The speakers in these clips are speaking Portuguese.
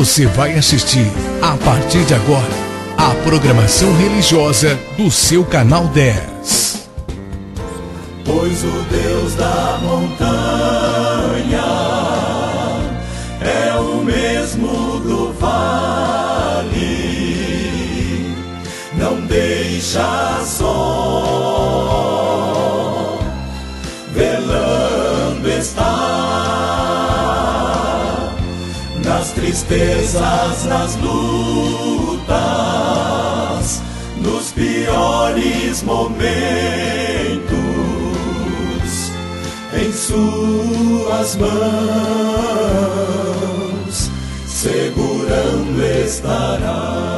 Você vai assistir, a partir de agora, a programação religiosa do seu canal 10. Pois o Deus da montanha é o mesmo do vale, não deixa só, velando está, nas tristezas, nas lutas, nos piores momentos, em suas mãos segurando estará.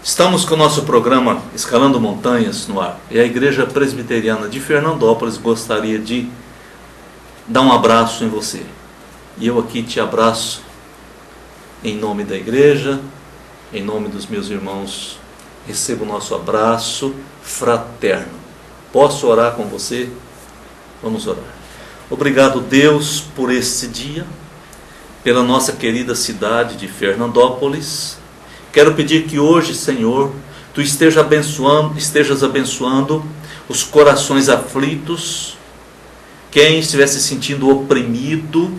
Estamos com o nosso programa Escalando Montanhas no ar. E a Igreja Presbiteriana de Fernandópolis gostaria de dar um abraço em você. E eu aqui te abraço em nome da igreja, em nome dos meus irmãos. Receba o nosso abraço fraterno. Posso orar com você? Vamos orar. Obrigado, Deus, por este dia, pela nossa querida cidade de Fernandópolis. Quero pedir que hoje, Senhor, Tu estejas abençoando os corações aflitos, quem estiver se sentindo oprimido,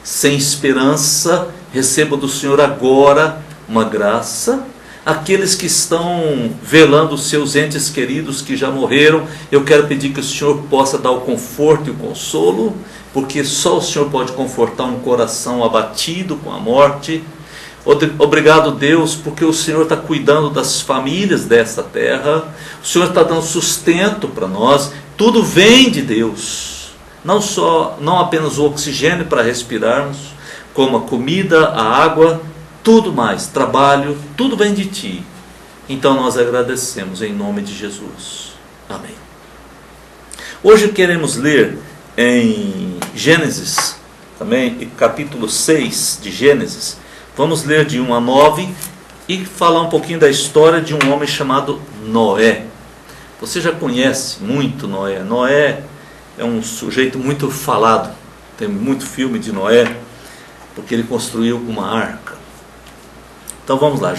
sem esperança, receba do Senhor agora uma graça. Aqueles que estão velando os seus entes queridos que já morreram, eu quero pedir que o Senhor possa dar o conforto e o consolo, porque só o Senhor pode confortar um coração abatido com a morte. Obrigado, Deus, porque o Senhor está cuidando das famílias desta terra, o Senhor está dando sustento para nós, tudo vem de Deus, não apenas o oxigênio para respirarmos, como a comida, a água, tudo mais, trabalho, tudo vem de Ti. Então nós agradecemos em nome de Jesus. Amém. Hoje queremos ler em Gênesis, também capítulo 6 de Gênesis. Vamos ler de 1 a 9 e falar um pouquinho da história de um homem chamado Noé. Você já conhece muito Noé. Noé é um sujeito muito falado. Tem muito filme de Noé, porque ele construiu uma arca. Então vamos lá,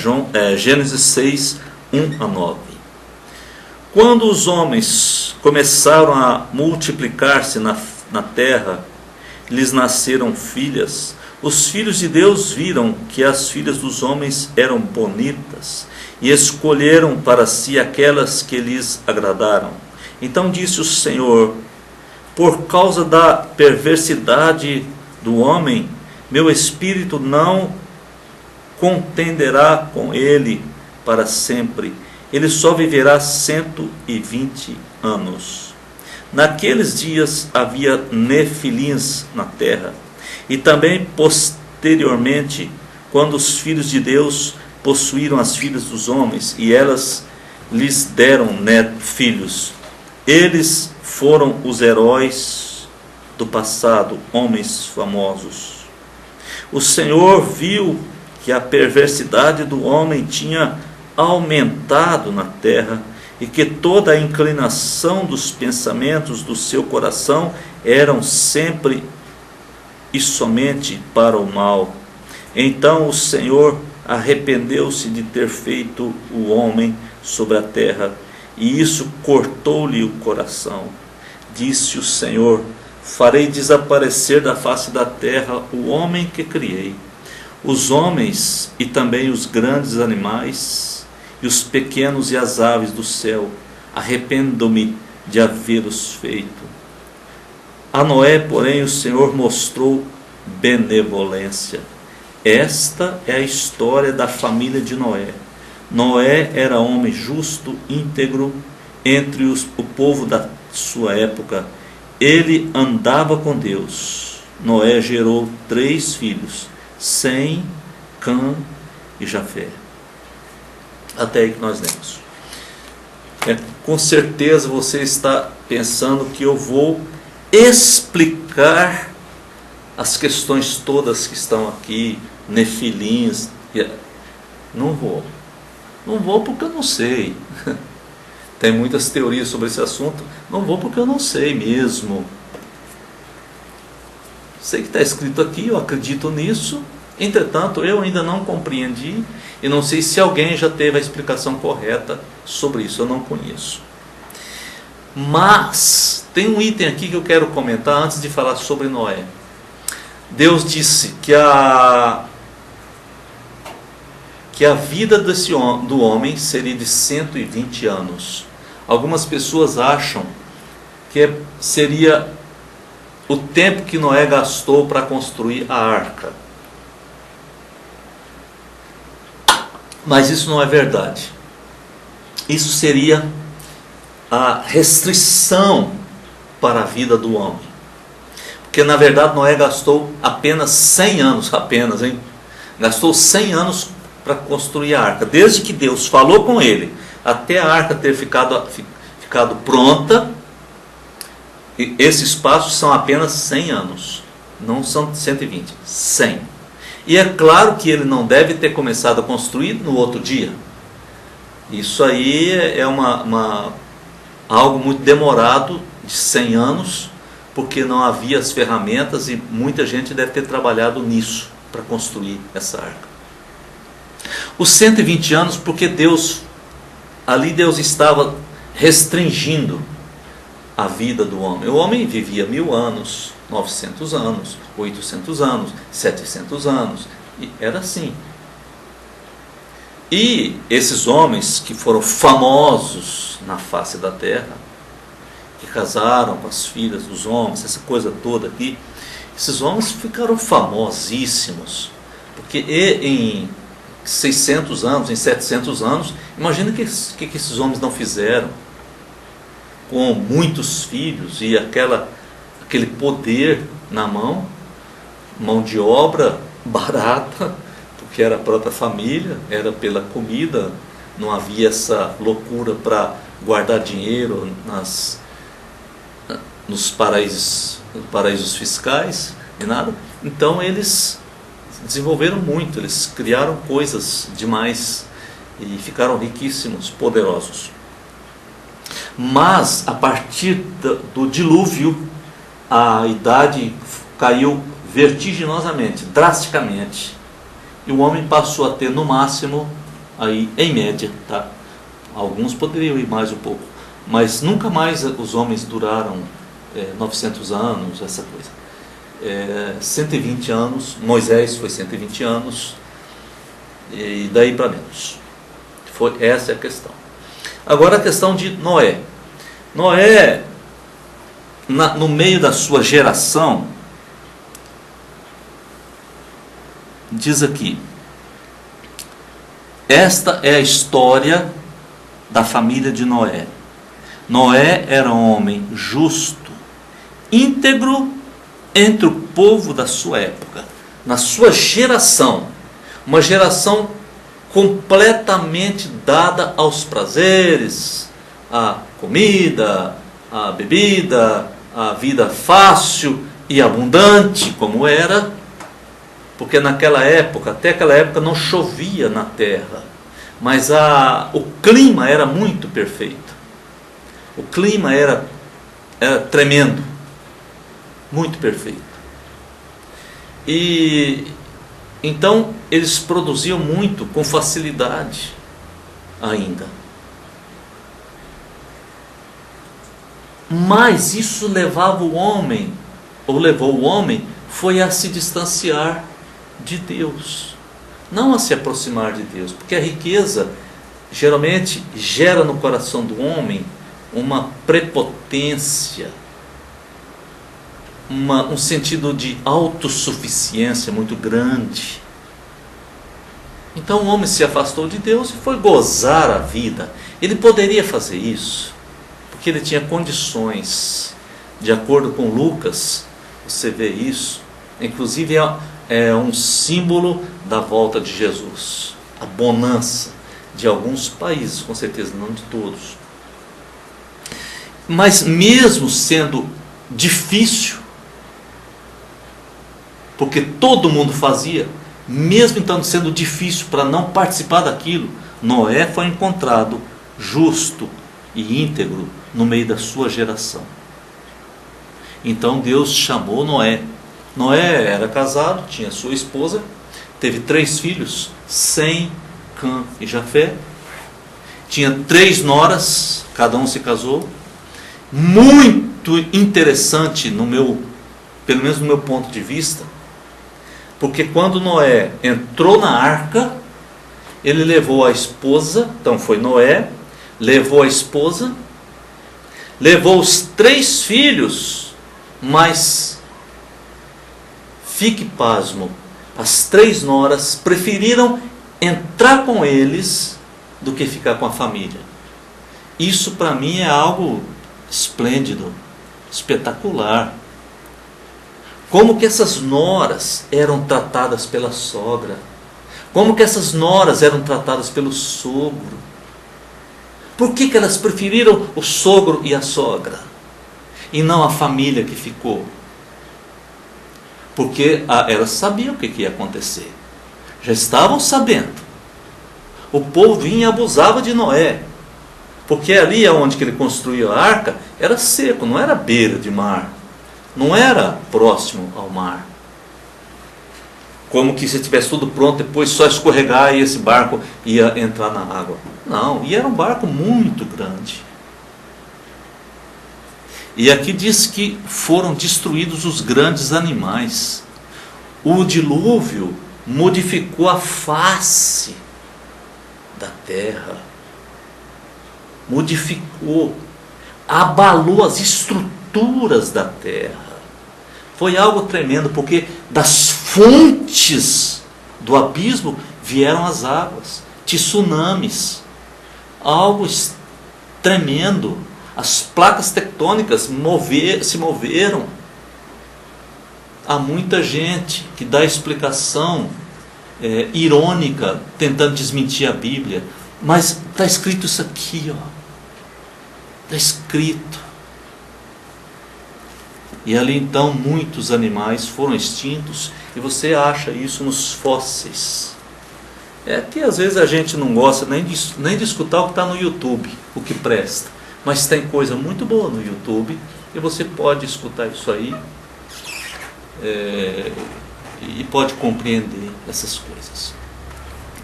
Gênesis 6, 1 a 9. Quando os homens começaram a multiplicar-se na terra, lhes nasceram filhas. Os filhos de Deus viram que as filhas dos homens eram bonitas e escolheram para si aquelas que lhes agradaram. Então disse o Senhor: por causa da perversidade do homem, meu espírito não contenderá com ele para sempre. Ele só viverá 120 anos. Naqueles dias havia nefilins na terra. E também posteriormente, quando os filhos de Deus possuíram as filhas dos homens, e elas lhes deram filhos. Eles foram os heróis do passado, homens famosos. O Senhor viu que a perversidade do homem tinha aumentado na terra, e que toda a inclinação dos pensamentos do seu coração eram sempre e somente para o mal. Então o Senhor arrependeu-se de ter feito o homem sobre a terra, e isso cortou-lhe o coração. Disse o Senhor: farei desaparecer da face da terra o homem que criei, os homens e também os grandes animais, e os pequenos e as aves do céu. Arrependo-me de havê-los feito. A Noé, porém, o Senhor mostrou benevolência. Esta é a história da família de Noé. Noé era homem justo, íntegro, entre o povo da sua época. Ele andava com Deus. Noé gerou 3 filhos, Sem, Cã e Jafé. Até aí que nós lemos. Com certeza você está pensando que eu vou explicar as questões todas que estão aqui, nefilins. Não vou porque eu não sei. Tem muitas teorias sobre esse assunto. Não vou porque eu não sei mesmo. Sei que está escrito aqui, eu acredito nisso. Entretanto, eu ainda não compreendi e não sei se alguém já teve a explicação correta sobre isso, eu não conheço. Mas tem um item aqui que eu quero comentar antes de falar sobre Noé. Deus disse que a vida do homem seria de 120 anos. Algumas pessoas acham que seria o tempo que Noé gastou para construir a arca. Mas isso não é verdade. Isso seria a restrição para a vida do homem. Porque na verdade Noé gastou apenas 100 anos, gastou 100 anos para construir a arca. Desde que Deus falou com ele, até a arca ter ficado pronta, esses passos são apenas 100 anos. Não são 120, 100. E é claro que ele não deve ter começado a construir no outro dia. Isso aí é algo muito demorado, de 100 anos, porque não havia as ferramentas e muita gente deve ter trabalhado nisso para construir essa arca. Os 120 anos, porque Deus estava restringindo a vida do homem. O homem vivia 1000 anos, 900 anos, 800 anos, 700 anos, e era assim. E esses homens que foram famosos na face da terra, que casaram com as filhas dos homens, essa coisa toda aqui, esses homens ficaram famosíssimos, porque em 600 anos, em 700 anos, imagina o que esses homens não fizeram, com muitos filhos e aquele poder na mão de obra barata, porque era a própria família, era pela comida, não havia essa loucura para guardar dinheiro nos paraísos fiscais e nada. Então eles desenvolveram muito, eles criaram coisas demais e ficaram riquíssimos, poderosos. Mas a partir do dilúvio, a idade caiu vertiginosamente, drasticamente, e o homem passou a ter no máximo, aí, em média, tá? Alguns poderiam ir mais um pouco, mas nunca mais os homens duraram 900 anos, essa coisa. 120 anos, Moisés foi 120 anos, e daí para menos. Essa é a questão. Agora a questão de Noé. Noé, no meio da sua geração, diz aqui, esta é a história da família de Noé. Noé era um homem justo, íntegro entre o povo da sua época, na sua geração, uma geração completamente dada aos prazeres, à comida, à bebida, à vida fácil e abundante, como era, porque até aquela época não chovia na terra, mas o clima era muito perfeito, o clima era tremendo, muito perfeito, e então eles produziam muito, com facilidade ainda. Mas isso levou o homem, foi a se distanciar de Deus, não a se aproximar de Deus, porque a riqueza geralmente gera no coração do homem uma prepotência, um sentido de autossuficiência muito grande. Então o homem se afastou de Deus e foi gozar a vida. Ele poderia fazer isso, porque ele tinha condições. De acordo com Lucas, você vê isso, inclusive é um símbolo da volta de Jesus, a bonança de alguns países, com certeza não de todos. Mas mesmo sendo difícil, porque todo mundo fazia, mesmo então sendo difícil para não participar daquilo, Noé foi encontrado justo e íntegro no meio da sua geração. Então Deus chamou Noé Noé era casado, tinha sua esposa, teve 3 filhos, Sem, Cã e Jafé. Tinha 3 noras, cada um se casou. Muito interessante pelo menos no meu ponto de vista, porque quando Noé entrou na arca, ele levou a esposa, então foi Noé, levou a esposa, levou os 3 filhos, mas fique pasmo, as 3 noras preferiram entrar com eles do que ficar com a família. Isso para mim é algo esplêndido, espetacular. Como que essas noras eram tratadas pela sogra? Como que essas noras eram tratadas pelo sogro? Por que elas preferiram o sogro e a sogra e não a família que ficou? Porque elas sabiam o que ia acontecer. Já estavam sabendo. O povo vinha e abusava de Noé. Porque ali onde que ele construiu a arca era seco, não era beira de mar. Não era próximo ao mar. Como que se tivesse tudo pronto, depois só escorregar e esse barco ia entrar na água. Não, e era um barco muito grande. E aqui diz que foram destruídos os grandes animais. O dilúvio modificou a face da terra. Modificou, abalou as estruturas da terra. Foi algo tremendo, porque das fontes do abismo vieram as águas, tsunamis, algo tremendo. As placas tectônicas se moveram. Há muita gente que dá explicação irônica, tentando desmentir a Bíblia, mas está escrito isso aqui, está escrito. E ali então muitos animais foram extintos, e você acha isso nos fósseis. É que às vezes a gente não gosta nem de escutar o que está no YouTube, o que presta. Mas tem coisa muito boa no YouTube, e você pode escutar isso aí, e pode compreender essas coisas.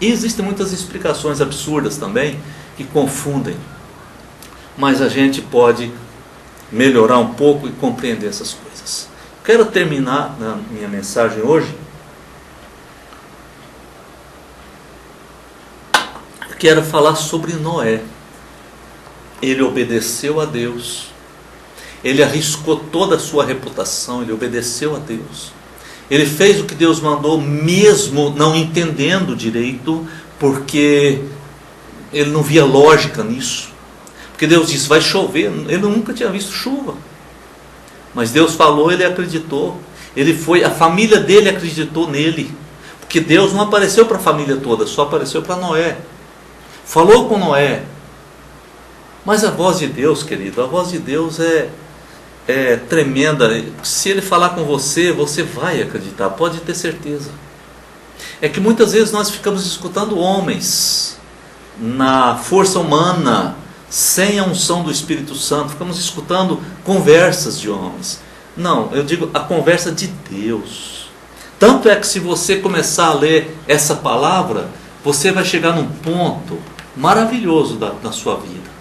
E existem muitas explicações absurdas também, que confundem. Mas a gente pode melhorar um pouco e compreender essas coisas. Quero terminar na minha mensagem hoje. Quero falar sobre Noé. Ele obedeceu a Deus. Ele arriscou toda a sua reputação. Ele obedeceu a Deus. Ele fez o que Deus mandou, mesmo não entendendo direito, porque ele não via lógica nisso. Porque Deus disse, vai chover. Ele nunca tinha visto chuva. Mas Deus falou, ele acreditou. A família dele acreditou nele. Porque Deus não apareceu para a família toda, só apareceu para Noé. Falou com Noé. Mas a voz de Deus, querido, a voz de Deus é tremenda. Se ele falar com você, você vai acreditar, pode ter certeza. É que muitas vezes nós ficamos escutando homens na força humana, sem a unção do Espírito Santo, ficamos escutando conversas de homens. Não, eu digo a conversa de Deus. Tanto é que se você começar a ler essa palavra, você vai chegar num ponto maravilhoso da sua vida.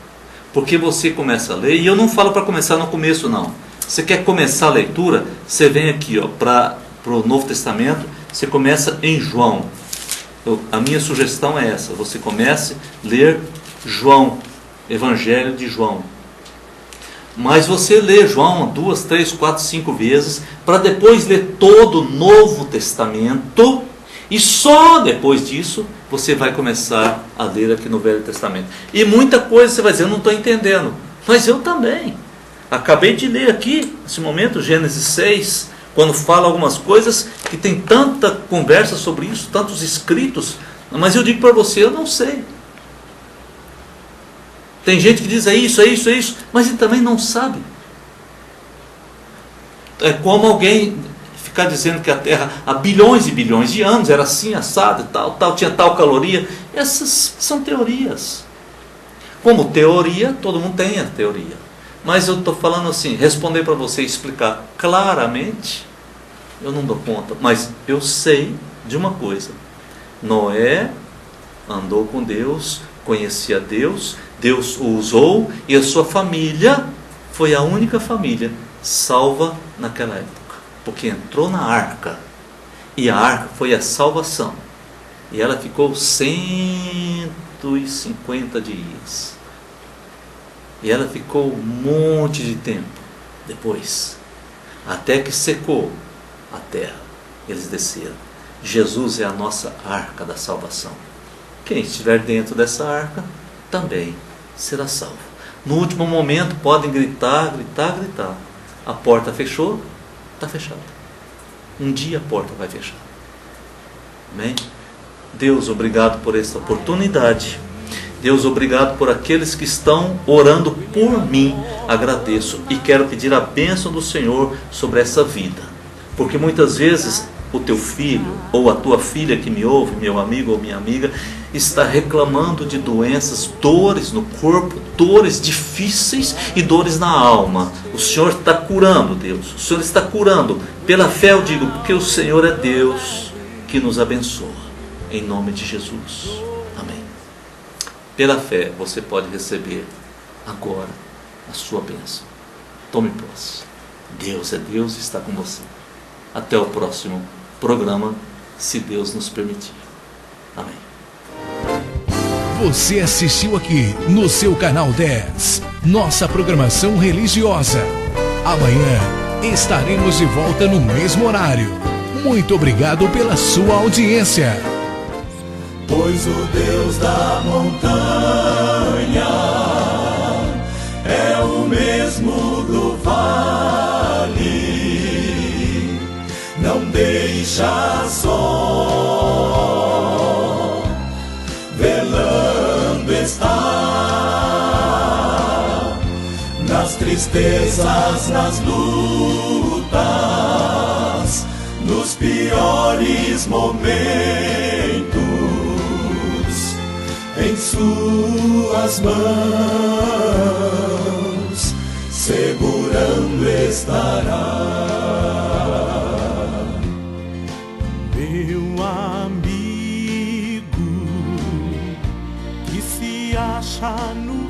Porque você começa a ler, e eu não falo para começar no começo não. Você quer começar a leitura, você vem aqui para o Novo Testamento, você começa em João. A minha sugestão é essa, você comece a ler João, Evangelho de João. Mas você lê João 2, 3, 4, 5 vezes, para depois ler todo o Novo Testamento, e só depois disso você vai começar a ler aqui no Velho Testamento. E muita coisa você vai dizer, eu não estou entendendo. Mas eu também. Acabei de ler aqui, nesse momento, Gênesis 6, quando fala algumas coisas que tem tanta conversa sobre isso, tantos escritos, mas eu digo para você, eu não sei. Tem gente que diz, é isso, mas ele também não sabe. É como alguém ficar dizendo que a Terra há bilhões e bilhões de anos era assim, assado, tal, tinha tal caloria. Essas são teorias. Como teoria, todo mundo tem a teoria. Mas eu estou falando assim, responder para você, explicar claramente, eu não dou conta. Mas eu sei de uma coisa: Noé andou com Deus, conhecia Deus, Deus o usou, e a sua família foi a única família salva naquela época, porque entrou na arca, e a arca foi a salvação, e ela ficou 150 dias, e ela ficou um monte de tempo depois, até que secou a terra. Eles desceram. Jesus é a nossa arca da salvação. Quem estiver dentro dessa arca também será salvo. No último momento podem gritar. A porta fechou, está fechada. Um dia a porta vai fechar. Amém? Deus, obrigado por esta oportunidade. Deus, obrigado por aqueles que estão orando por mim. Agradeço e quero pedir a bênção do Senhor sobre essa vida. Porque muitas vezes o teu filho ou a tua filha que me ouve, meu amigo ou minha amiga, está reclamando de doenças, dores no corpo, dores difíceis e dores na alma. O Senhor está curando, Deus. O Senhor está curando. Pela fé eu digo, porque o Senhor é Deus que nos abençoa. Em nome de Jesus. Amém. Pela fé você pode receber agora a sua bênção. Tome posse. Deus é Deus e está com você. Até o próximo programa, se Deus nos permitir. Amém. Você assistiu aqui no seu canal 10, nossa programação religiosa. Amanhã estaremos de volta no mesmo horário. Muito obrigado pela sua audiência. Pois o Deus da montanha é o mesmo do vale, não deixa só, velando está, nas tristezas, nas lutas, nos piores momentos, em suas mãos segurando estará. Meu amigo que se acha no